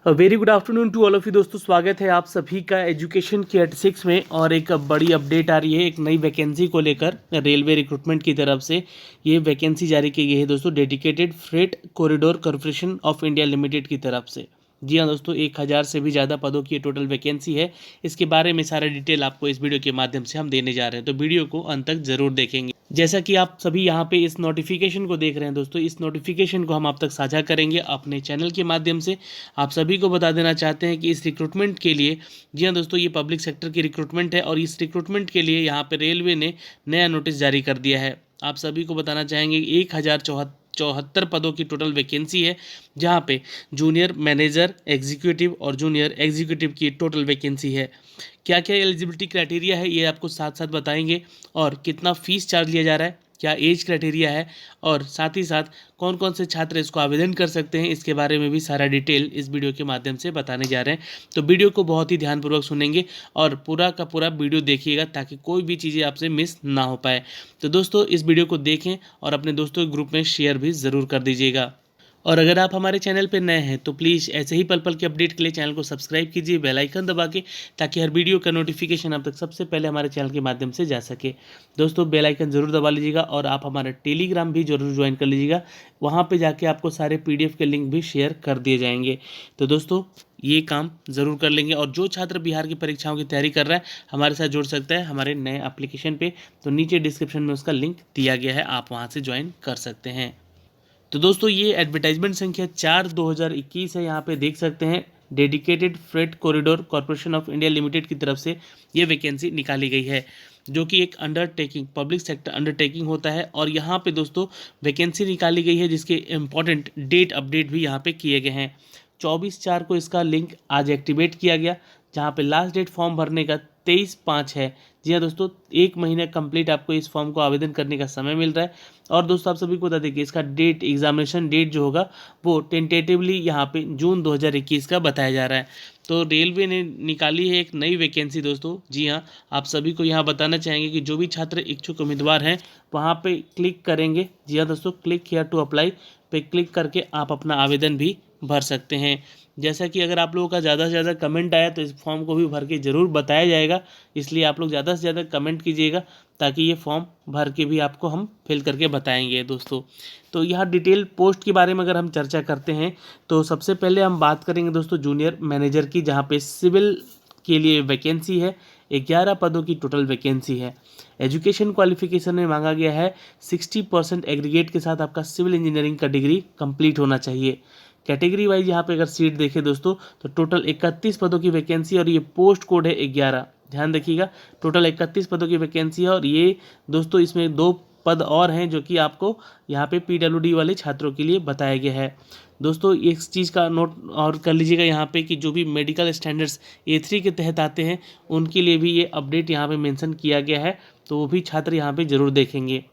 Very good afternoon to all of you दोस्तों, स्वागत है आप सभी का एजुकेशन के 86 में। और एक बड़ी अपडेट आ रही है एक नई वैकेंसी को लेकर रेलवे रिक्रूटमेंट की तरफ से। ये वैकेंसी जारी की गई है दोस्तों dedicated freight corridor corporation of India limited की तरफ से। जी हाँ दोस्तों, 1000 से भी ज़्यादा पदों की टोटल वैकेंसी है। इसके बारे में सारा डिटेल आपको इस वीडियो के माध्यम से हम देने जा रहे हैं, तो वीडियो को अंत तक जरूर देखेंगे। जैसा कि आप सभी यहाँ पे इस नोटिफिकेशन को देख रहे हैं दोस्तों, इस नोटिफिकेशन को हम आप तक साझा करेंगे अपने चैनल के माध्यम से। आप सभी को बता देना चाहते हैं कि इस रिक्रूटमेंट के लिए, जी हाँ दोस्तों, ये पब्लिक सेक्टर की रिक्रूटमेंट है और इस रिक्रूटमेंट के लिए यहाँ पे रेलवे ने नया नोटिस जारी कर दिया है। आप सभी को बताना चाहेंगे 1074 पदों की टोटल वैकेंसी है, जहाँ पे जूनियर मैनेजर, एग्जीक्यूटिव और जूनियर एग्जीक्यूटिव की टोटल वैकेंसी है। क्या क्या एलिजिबिलिटी क्राइटेरिया है ये आपको साथ साथ बताएंगे, और कितना फीस चार्ज लिया जा रहा है, क्या एज क्राइटेरिया है, और साथ ही साथ कौन कौन से छात्र इसको आवेदन कर सकते हैं, इसके बारे में भी सारा डिटेल इस वीडियो के माध्यम से बताने जा रहे हैं। तो वीडियो को बहुत ही ध्यानपूर्वक सुनेंगे और पूरा का पूरा वीडियो देखिएगा ताकि कोई भी चीज़ें आपसे मिस ना हो पाए। तो दोस्तों, इस वीडियो को देखें और अपने दोस्तों के ग्रुप में शेयर भी ज़रूर कर दीजिएगा। और अगर आप हमारे चैनल पर नए हैं तो प्लीज़ ऐसे ही पल पल के अपडेट के लिए चैनल को सब्सक्राइब कीजिए, बेल आइकन दबा के, ताकि हर वीडियो का नोटिफिकेशन आप तक सबसे पहले हमारे चैनल के माध्यम से जा सके। दोस्तों, बेल आइकन ज़रूर दबा लीजिएगा और आप हमारा टेलीग्राम भी जरूर ज्वाइन कर लीजिएगा। वहाँ पे जाके आपको सारे PDF के लिंक भी शेयर कर दिए जाएंगे। तो दोस्तों, ये काम ज़रूर कर लेंगे। और जो छात्र बिहार की परीक्षाओं की तैयारी कर रहा है, हमारे साथ जुड़ सकता है हमारे नए एप्लीकेशन पे। तो नीचे डिस्क्रिप्शन में उसका लिंक दिया गया है, आप वहाँ से ज्वाइन कर सकते हैं। तो दोस्तों, ये एडवर्टाइजमेंट संख्या 4/2021 है। यहाँ पे देख सकते हैं dedicated freight corridor corporation of India limited की तरफ से ये वैकेंसी निकाली गई है, जो कि एक अंडरटेकिंग, पब्लिक सेक्टर अंडरटेकिंग होता है। और यहाँ पे दोस्तों वैकेंसी निकाली गई है जिसके इम्पॉर्टेंट डेट अपडेट भी यहाँ पे किए गए हैं। 24/4 को इसका लिंक आज एक्टिवेट किया गया, जहाँ पे लास्ट डेट फॉर्म भरने का 23/5 है। जी हाँ दोस्तों, 1 महीना कंप्लीट आपको इस फॉर्म को आवेदन करने का समय मिल रहा है। और दोस्तों, आप सभी को बता दें कि इसका डेट, एग्जामिनेशन डेट जो होगा वो टेंटेटिवली यहाँ पे जून 2021 का बताया जा रहा है। तो रेलवे ने निकाली है एक नई वैकेंसी दोस्तों। जी हाँ, आप सभी को यहाँ बताना चाहेंगे कि जो भी छात्र इच्छुक उम्मीदवार हैं वहाँ पे क्लिक करेंगे। जी हाँ दोस्तों, क्लिक हियर टू अप्लाई पे क्लिक करके आप अपना आवेदन भी भर सकते हैं। जैसा कि अगर आप लोगों का ज़्यादा से ज़्यादा कमेंट आया तो इस फॉर्म को भी भर के ज़रूर बताया जाएगा, इसलिए आप लोग ज़्यादा से ज़्यादा कमेंट कीजिएगा ताकि ये फॉर्म भर के भी आपको हम फिल करके बताएंगे दोस्तों। तो यहाँ डिटेल पोस्ट के बारे में अगर हम चर्चा करते हैं तो सबसे पहले हम बात करेंगे दोस्तों जूनियर मैनेजर की, जहाँ पे सिविल के लिए वैकेंसी है। 11 पदों की टोटल वैकेंसी है। एजुकेशन क्वालिफिकेशन में मांगा गया है 60% एग्रीगेट के साथ आपका सिविल इंजीनियरिंग का डिग्री कंप्लीट होना चाहिए। कैटेगरी वाइज यहाँ पे अगर सीट देखें दोस्तों तो टोटल 31 पदों की वैकेंसी, और ये पोस्ट कोड है 11। ध्यान रखिएगा, टोटल 31 पदों की वैकेंसी है। और ये दोस्तों, इसमें 2 पद और हैं जो कि आपको यहाँ पे PWD वाले छात्रों के लिए बताया गया है। दोस्तों, इस चीज़ का नोट और कर लीजिएगा यहाँ पे कि जो भी मेडिकल स्टैंडर्ड्स A3 के तहत आते हैं उनके लिए भी ये अपडेट यहाँ पे मेंशन किया गया है, तो वो भी छात्र यहाँ पे ज़रूर देखेंगे।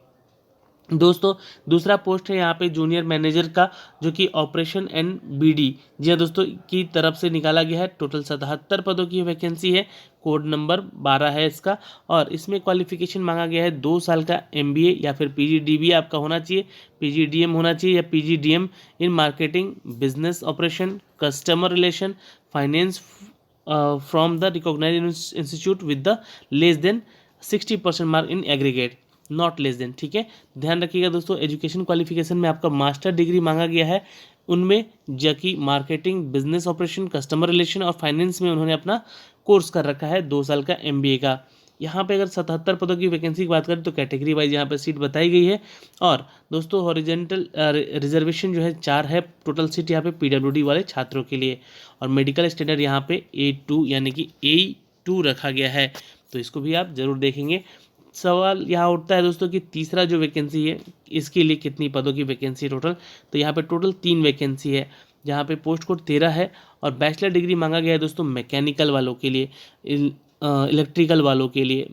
दोस्तों, दूसरा पोस्ट है यहाँ पे जूनियर मैनेजर का, जो कि ऑपरेशन NBD, जी हाँ दोस्तों, की तरफ से निकाला गया है। टोटल 77 पदों की वैकेंसी है, कोड नंबर 12 है इसका। और इसमें क्वालिफिकेशन मांगा गया है 2 साल का MBA या फिर PGDBA आपका होना चाहिए, PGDM होना चाहिए या PGDM in marketing, business operation, customer relation, finance from the recognised institute with the less than 60% mark in aggregate, not less than. ठीक है, ध्यान रखिएगा दोस्तों। एजुकेशन क्वालिफिकेशन में आपका मास्टर डिग्री मांगा गया है, उनमें जबकि marketing, business operation, customer relation और फाइनेंस में उन्होंने अपना कोर्स कर रखा है 2 साल का MBA का। यहाँ पे अगर 77 पदों की वैकेंसी की बात करें तो कैटेगरी वाइज यहाँ पे सीट बताई गई है। और दोस्तों, हॉरिजेंटल रिजर्वेशन जो है 4 है टोटल सीट यहाँ पे PWD वाले छात्रों के लिए। और मेडिकल स्टैंडर्ड यहाँ पे A2 यानी कि A2 रखा गया है, तो इसको भी आप जरूर देखेंगे। सवाल यहाँ उठता है दोस्तों कि तीसरा जो वैकेंसी है इसके लिए कितनी पदों की वैकेंसी टोटल, तो यहाँ पे टोटल 3 वैकेंसी है, जहाँ पे पोस्ट कोड 13 है। और बैचलर डिग्री मांगा गया है दोस्तों मैकेनिकल वालों के लिए, इलेक्ट्रिकल वालों के लिए,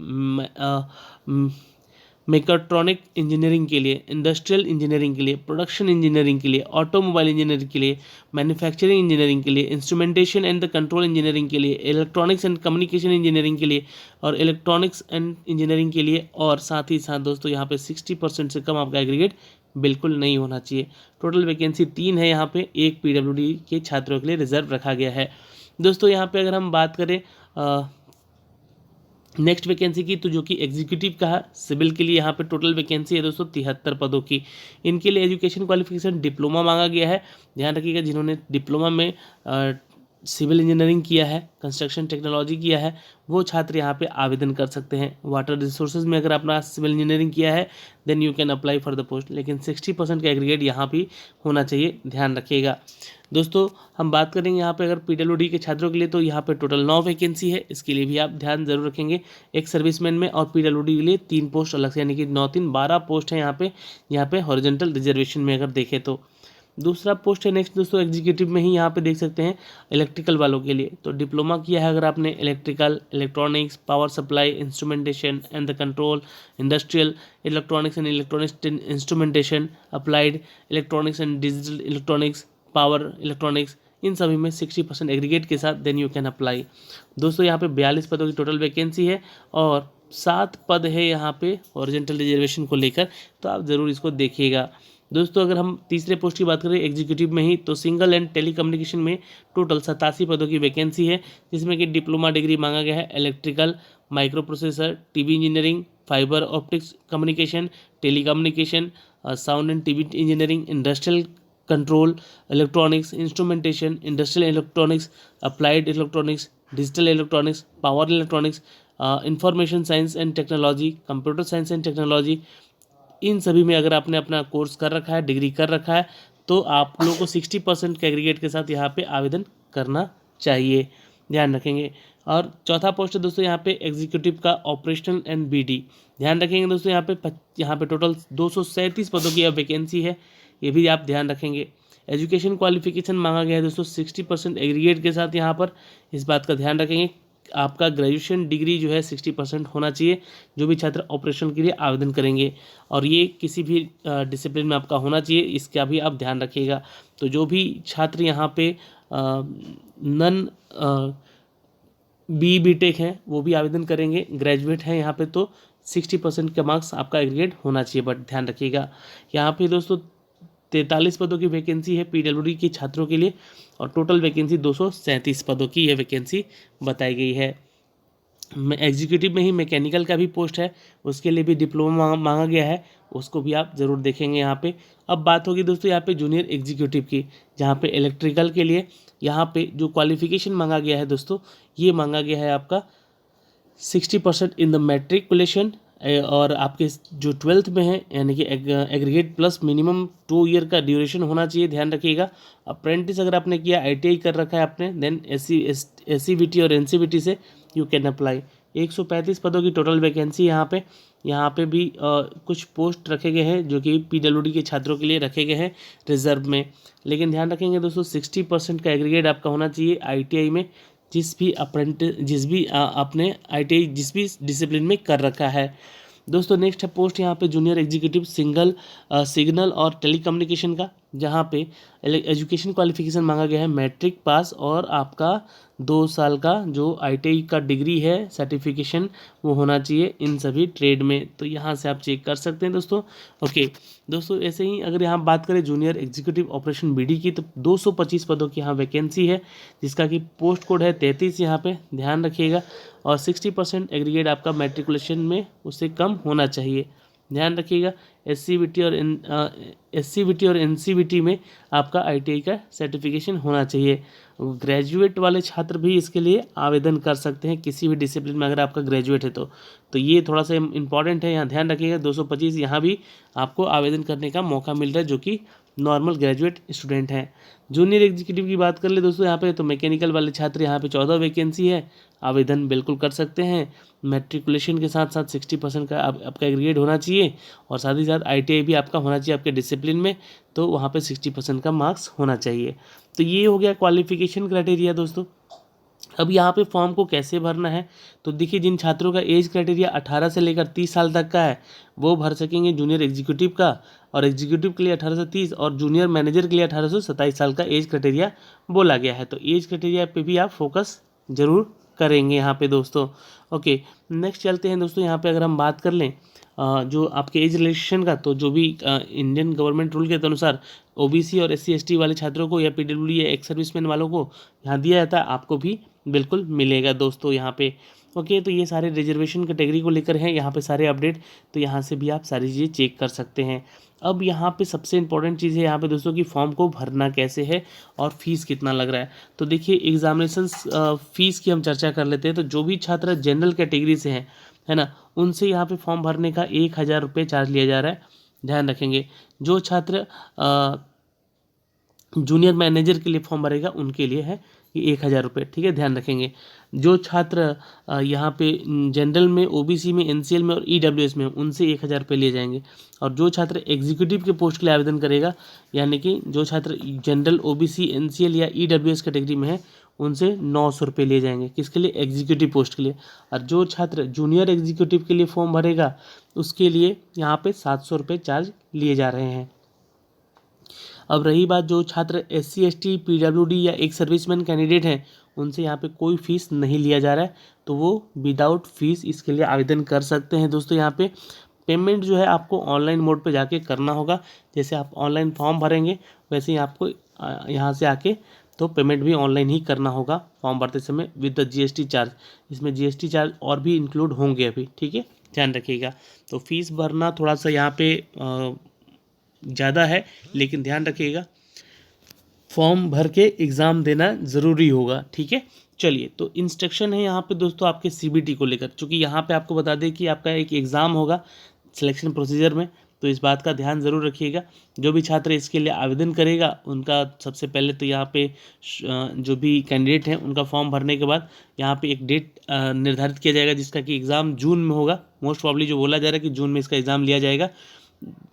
मेकाट्रॉनिक इंजीनियरिंग के लिए, इंडस्ट्रियल इंजीनियरिंग के लिए, प्रोडक्शन इंजीनियरिंग के लिए, ऑटोमोबाइल इंजीनियरिंग के लिए, मैन्युफैक्चरिंग इंजीनियरिंग के लिए, instrumentation and the control engineering के लिए, इलेक्ट्रॉनिक्स एंड कम्युनिकेशन इंजीनियरिंग के लिए और इलेक्ट्रॉनिक्स एंड इंजीनियरिंग के लिए। और साथ ही साथ दोस्तों, यहाँ पे 60% से कम आपका एग्रीगेट बिल्कुल नहीं होना चाहिए। टोटल वैकेंसी 3 है यहाँ पे, एक पीडब्ल्यूडी के छात्रों के लिए रिजर्व रखा गया है। दोस्तों यहाँ पे अगर हम बात करें नेक्स्ट वैकेंसी की, तो जो कि एग्जीक्यूटिव का है, सिविल के लिए यहाँ पे टोटल वैकेंसी है दोस्तों 73 पदों की। इनके लिए एजुकेशन क्वालिफिकेशन डिप्लोमा मांगा गया है। ध्यान रखिएगा, जिन्होंने डिप्लोमा में सिविल इंजीनियरिंग किया है, कंस्ट्रक्शन टेक्नोलॉजी किया है, वो छात्र यहाँ पे आवेदन कर सकते हैं। वाटर रिसोर्सेज में अगर आपने सिविल इंजीनियरिंग किया है then you can apply for the post, लेकिन 60% का एग्रीगेट यहाँ भी होना चाहिए, ध्यान रखिएगा। दोस्तों हम बात करेंगे यहाँ पे अगर पीडब्ल्यूडी के छात्रों के लिए, तो यहाँ पे टोटल 9 वैकेंसी है, इसके लिए भी आप ध्यान जरूर रखेंगे। एक सर्विसमैन में और पीडब्ल्यूडी के लिए 3 पोस्ट अलग से, यानी कि 9 3 12 पोस्ट है यहाँ पे हॉरिजॉन्टल रिजर्वेशन में अगर देखें तो। दूसरा पोस्ट है नेक्स्ट दोस्तों एग्जीक्यूटिव में ही, यहाँ पे देख सकते हैं इलेक्ट्रिकल वालों के लिए। तो डिप्लोमा किया है अगर आपने electrical, electronics, power supply, instrumentation and the control, industrial electronics and electronics instrumentation, applied electronics and digital electronics, power electronics, इन सभी में 60% एग्रीगेट के साथ देन यू कैन अप्लाई। दोस्तों यहाँ पे 42 पदों की टोटल वैकेंसी है और 7 पद है यहाँ पे हॉरिजॉन्टल रिजर्वेशन को लेकर, तो आप ज़रूर इसको देखिएगा। दोस्तों अगर हम तीसरे पोस्ट की बात करें एग्जीक्यूटिव में ही, तो सिंगल एंड टेलीकम्युनिकेशन में टोटल 87 पदों की वैकेंसी है, जिसमें कि डिप्लोमा डिग्री मांगा गया है electrical, microprocessor, TV engineering, fibre optics communication, telecommunication, sound and TV engineering, industrial control, electronics, instrumentation, industrial electronics, applied electronics, digital electronics, power electronics, information science and technology, computer science and technology, इन सभी में अगर आपने अपना course कर रखा है, degree कर रखा है, तो आप लोगों को 60% के एग्रीगेट के साथ यहाँ पे आवेदन करना चाहिए, ध्यान रखेंगे। और चौथा पोस्ट है दोस्तों यहाँ पे एग्जीक्यूटिव का ऑपरेशनल एंड बीडी, ध्यान रखेंगे दोस्तों यहाँ पे टोटल 237 पदों की वैकेंसी है, ये भी आप ध्यान रखेंगे। एजुकेशन क्वालिफिकेशन मांगा गया है दोस्तों 60% एग्रीगेट के साथ, यहाँ पर इस बात का ध्यान रखेंगे। आपका ग्रेजुएशन डिग्री जो है 60% होना चाहिए, जो भी छात्र ऑपरेशन के लिए आवेदन करेंगे, और ये किसी भी डिसिप्लिन में आपका होना चाहिए, इसका भी आप ध्यान रखिएगा। तो जो भी छात्र यहाँ पे नन बी टेक हैं वो भी आवेदन करेंगे, ग्रेजुएट हैं यहाँ पे, तो 60% का मार्क्स आपका एग्रीगेट होना चाहिए। बट ध्यान रखिएगा यहाँ पे दोस्तों 43 पदों की वैकेंसी है पीडब्ल्यूडी के छात्रों के लिए, और टोटल वैकेंसी 237 पदों की यह वैकेंसी बताई गई है। एग्जीक्यूटिव में ही मैकेनिकल का भी पोस्ट है, उसके लिए भी डिप्लोमा मांगा गया है, उसको भी आप ज़रूर देखेंगे यहाँ पे। अब बात होगी दोस्तों यहाँ पे जूनियर एग्जीक्यूटिव की, जहाँ पे इलेक्ट्रिकल के लिए यहाँ पे जो क्वालिफिकेशन मांगा गया है दोस्तों, ये मांगा गया है आपका 60% इन द मैट्रिकुलेशन, और आपके जो 12th में है यानी कि एग्रीगेट प्लस मिनिमम 2 ईयर का ड्यूरेशन होना चाहिए, ध्यान रखिएगा। अप्रेंटिस अगर आपने किया, आईटीआई कर रखा है आपने, देन एससीवीटी और एनसीवीटी से यू कैन अप्लाई। 135 पदों की टोटल वैकेंसी यहाँ पे भी कुछ पोस्ट रखे गए हैं जो कि पीडब्ल्यूडी के छात्रों के लिए रखे गए हैं रिजर्व में, लेकिन ध्यान रखेंगे दोस्तों 60% का एग्रीगेट आपका होना चाहिए आईटीआई में, जिस भी आपने आईटीआई जिस भी डिसिप्लिन में कर रखा है। दोस्तों नेक्स्ट है पोस्ट यहाँ पे जूनियर एग्जीक्यूटिव सिग्नल और टेलीकम्युनिकेशन का, जहाँ पे एजुकेशन क्वालिफिकेशन मांगा गया है मैट्रिक पास, और आपका 2 साल का जो आईटीआई का डिग्री है सर्टिफिकेशन वो होना चाहिए इन सभी ट्रेड में, तो यहाँ से आप चेक कर सकते हैं दोस्तों। ओके दोस्तों, ऐसे ही अगर यहाँ बात करें जूनियर एग्जीक्यूटिव ऑपरेशन बीडी की, तो 225 पदों की यहाँ वैकेंसी है, जिसका कि पोस्ट कोड है 33 यहाँ पे, ध्यान रखिएगा। और 60% एग्रीगेट आपका मैट्रिकुलेशन में उससे कम होना चाहिए, ध्यान रखिएगा। एससीवीटी और एनसीवीटी में आपका आईटीआई का सर्टिफिकेशन होना चाहिए। ग्रेजुएट वाले छात्र भी इसके लिए आवेदन कर सकते हैं, किसी भी डिसिप्लिन में अगर आपका ग्रेजुएट है तो ये थोड़ा सा इंपॉर्टेंट है, यहाँ ध्यान रखिएगा। 225 यहाँ भी आपको आवेदन करने का मौका मिल रहा है, जो कि नॉर्मल ग्रेजुएट स्टूडेंट हैं। जूनियर एग्जीक्यूटिव की बात कर ले दोस्तों यहाँ पे, तो मैकेनिकल वाले छात्र यहाँ पे 14 वैकेंसी है, आवेदन बिल्कुल कर सकते हैं। मैट्रिकुलेशन के साथ साथ 60% का आपका एग्रीगेट होना चाहिए, और साथ ही साथ आईटीआई भी आपका होना चाहिए आपके डिसिप्लिन में, तो वहाँ पे 60% का मार्क्स होना चाहिए। तो ये हो गया क्वालिफिकेशन क्राइटेरिया दोस्तों। अब यहाँ पे फॉर्म को कैसे भरना है, तो देखिए जिन छात्रों का एज क्राइटेरिया 18 से लेकर 30 साल तक का है वो भर सकेंगे जूनियर एग्जीक्यूटिव का, और एग्जीक्यूटिव के लिए 18 से 30 और जूनियर मैनेजर के लिए 18 से 27 साल का एज क्राइटेरिया बोला गया है। तो एज क्राइटेरिया पे भी आप फोकस जरूर करेंगे यहाँ पे दोस्तों। ओके नेक्स्ट चलते हैं दोस्तों, यहाँ पे अगर हम बात कर लें जो आपके एज रिलेक्सेशन का, तो जो भी इंडियन गवर्नमेंट रूल के अनुसार ओबीसी और एससी एसटी वाले छात्रों को या पीडब्ल्यूडी या एक्स सर्विसमैन वालों को यहाँ दिया जाता है, आपको भी बिल्कुल मिलेगा दोस्तों यहाँ पे। ओके, तो ये सारे रिजर्वेशन कैटेगरी को लेकर हैं यहाँ पे सारे अपडेट, तो यहाँ से भी आप सारी चीज़ें चेक कर सकते हैं। अब यहाँ पे सबसे इंपॉर्टेंट चीज़ है यहाँ पे दोस्तों कि फॉर्म को भरना कैसे है और फीस कितना लग रहा है। तो देखिए एग्जामिनेशन फीस की हम चर्चा कर लेते हैं। तो जो भी छात्र जनरल कैटेगरी से हैं, है ना, उनसे यहाँ पे फॉर्म भरने का 1,000 रुपये चार्ज लिया जा रहा है, ध्यान रखेंगे। जो छात्र जूनियर मैनेजर के लिए फॉर्म भरेगा उनके लिए है ये 1,000 रुपये, ठीक है, ध्यान रखेंगे। जो छात्र यहाँ पे जनरल में, ओबीसी में, एनसीएल में और ईडब्ल्यूएस में उनसे 1,000 रुपये लिए जाएंगे। और जो छात्र एग्जीक्यूटिव के पोस्ट के लिए आवेदन करेगा, यानी कि जो छात्र जनरल, ओबीसी, एनसीएल या ईडब्ल्यूएस कैटेगरी में है, उनसे 900 रुपये लिए जाएंगे। किसके लिए? एग्जीक्यूटिव पोस्ट के लिए। और जो छात्र जूनियर एग्जीक्यूटिव के लिए फॉर्म भरेगा उसके लिए यहाँ पे 700 रुपये चार्ज लिए जा रहे हैं। अब रही बात जो छात्र एससी एसटी पीडब्ल्यूडी या एक सर्विसमैन कैंडिडेट हैं, उनसे यहाँ पे कोई फीस नहीं लिया जा रहा है, तो वो विदाउट फीस इसके लिए आवेदन कर सकते हैं दोस्तों। यहाँ पे पेमेंट जो है आपको ऑनलाइन मोड पे जाके करना होगा। जैसे आप ऑनलाइन फॉर्म भरेंगे वैसे ही आपको यहाँ से आके तो पेमेंट भी ऑनलाइन ही करना होगा फॉर्म भरते समय विद द जीएसटी चार्ज। इसमें जीएसटी चार्ज और भी इंक्लूड होंगे अभी, ठीक है, ध्यान रखिएगा। तो फीस भरना थोड़ा सा यहाँ पे ज़्यादा है, लेकिन ध्यान रखिएगा फॉर्म भर के एग्ज़ाम देना ज़रूरी होगा, ठीक है। चलिए, तो इंस्ट्रक्शन है यहाँ पे दोस्तों आपके सीबीटी को लेकर, क्योंकि यहाँ पे आपको बता दें कि आपका एक एग्ज़ाम होगा सिलेक्शन प्रोसीजर में, तो इस बात का ध्यान ज़रूर रखिएगा। जो भी छात्र इसके लिए आवेदन करेगा उनका सबसे पहले तो यहाँ पे जो भी कैंडिडेट हैं उनका फॉर्म भरने के बाद यहाँ पे एक डेट निर्धारित किया जाएगा जिसका कि एग्ज़ाम जून में होगा। मोस्ट प्रॉब्ली जो बोला जा रहा है कि जून में इसका एग्ज़ाम लिया जाएगा,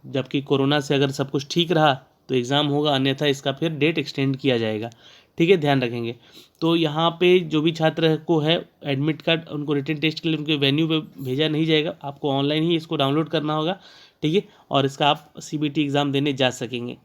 जबकि कोरोना से अगर सब कुछ ठीक रहा तो एग्ज़ाम होगा, अन्यथा इसका फिर डेट एक्सटेंड किया जाएगा, ठीक है, ध्यान रखेंगे। तो यहाँ पे जो भी छात्र को है एडमिट कार्ड उनको रिटन टेस्ट के लिए उनके वेन्यू पे भेजा नहीं जाएगा, आपको ऑनलाइन ही इसको डाउनलोड करना होगा, ठीक है, और इसका आप सीबीटी एग्ज़ाम देने जा सकेंगे,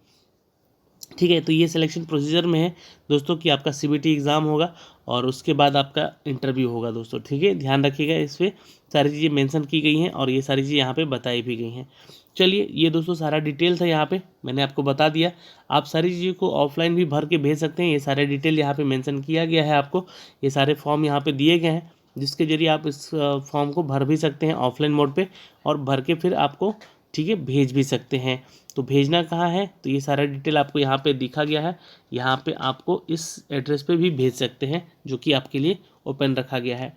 ठीक है। तो ये सिलेक्शन प्रोसीजर में है दोस्तों कि आपका सीबीटी एग्ज़ाम होगा और उसके बाद आपका इंटरव्यू होगा दोस्तों, ठीक है, ध्यान रखिएगा। इस पर सारी चीज़ें मेंशन की गई हैं और ये सारी चीज़ें यहाँ पे बताई भी गई हैं। चलिए, ये दोस्तों सारा डिटेल था, यहाँ पे मैंने आपको बता दिया। आप सारी चीज़ों को ऑफलाइन भी भर के भेज सकते हैं, ये सारे डिटेल यहाँ पे मेंशन किया गया है आपको। ये सारे फॉर्म यहाँ पे दिए गए हैं जिसके जरिए आप इस फॉर्म को भर भी सकते हैं ऑफलाइन मोड पे, और भर के फिर आपको, ठीक है, भेज भी सकते हैं। तो भेजना कहाँ है, तो ये सारा डिटेल आपको यहाँ पे दिखा गया है। यहाँ पे आपको इस एड्रेस पे भी भेज सकते हैं जो कि आपके लिए ओपन रखा गया है।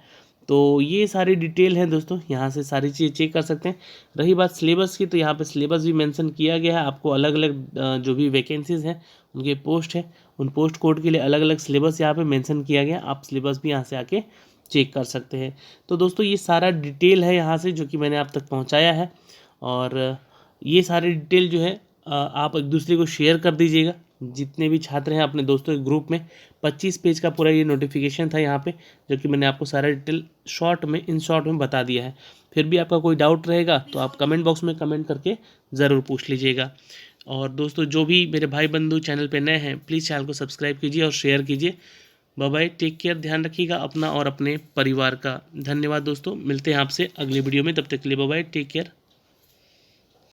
तो ये सारी डिटेल है दोस्तों, यहाँ से सारी चीज़ें चेक कर सकते हैं। रही बात सिलेबस की, तो यहाँ पे सिलेबस भी मेंशन किया गया है आपको। अलग अलग जो भी वैकेंसीज़ हैं उनके पोस्ट है, उन पोस्ट कोड के लिए अलग अलग सिलेबस यहाँ पे मेंशन किया गया। आप सिलेबस भी यहाँ से आके चेक कर सकते हैं। तो दोस्तों ये सारा डिटेल है यहाँ से जो कि मैंने आप तक पहुँचाया है, और ये सारी डिटेल जो है आप एक दूसरे को शेयर कर दीजिएगा। जितने भी छात्र हैं अपने दोस्तों के ग्रुप में, 25 पेज का पूरा ये नोटिफिकेशन था यहाँ पे, जो कि मैंने आपको सारा डिटेल इन शॉर्ट में बता दिया है। फिर भी आपका कोई डाउट रहेगा तो आप कमेंट बॉक्स में कमेंट करके ज़रूर पूछ लीजिएगा। और दोस्तों जो भी मेरे भाई बंधु चैनल पे नए हैं, प्लीज़ चैनल को सब्सक्राइब कीजिए और शेयर कीजिए। बाय बाय, टेक केयर, ध्यान रखिएगा अपना और अपने परिवार का। धन्यवाद दोस्तों, मिलते हैं आपसे अगली वीडियो में, तब तक के लिए बाय बाय, टेक केयर।